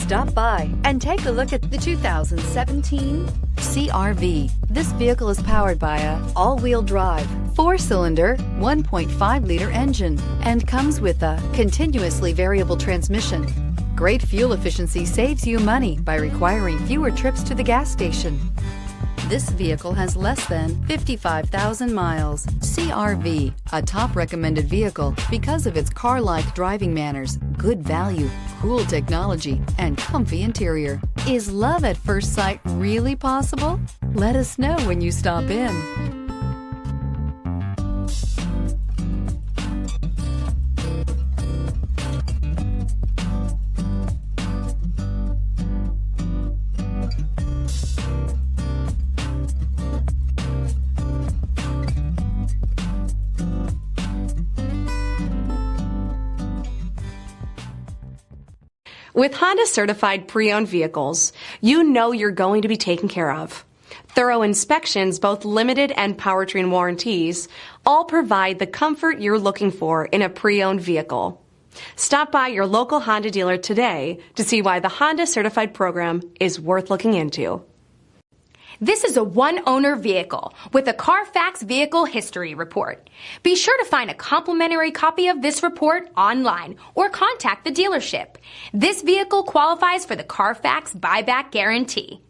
Stop by and take a look at the 2017 CR-V. This vehicle is powered by a all-wheel drive, 4-cylinder, 1.5-liter engine and comes with a continuously variable transmission. Great fuel efficiency saves you money by requiring fewer trips to the gas station. This vehicle has less than 55,000 miles. CR-V, a top recommended vehicle because of its car-like driving manners, good value, cool technology, and comfy interior. Is love at first sight really possible? Let us know when you stop in. With Honda certified pre-owned vehicles, you know you're going to be taken care of. Thorough inspections, both limited and powertrain warranties, all provide the comfort you're looking for in a pre-owned vehicle. Stop by your local Honda dealer today to see why the Honda certified program is worth looking into. This is a one-owner vehicle with a Carfax Vehicle History Report. Be sure to find a complimentary copy of this report online or contact the dealership. This vehicle qualifies for the Carfax Buyback Guarantee.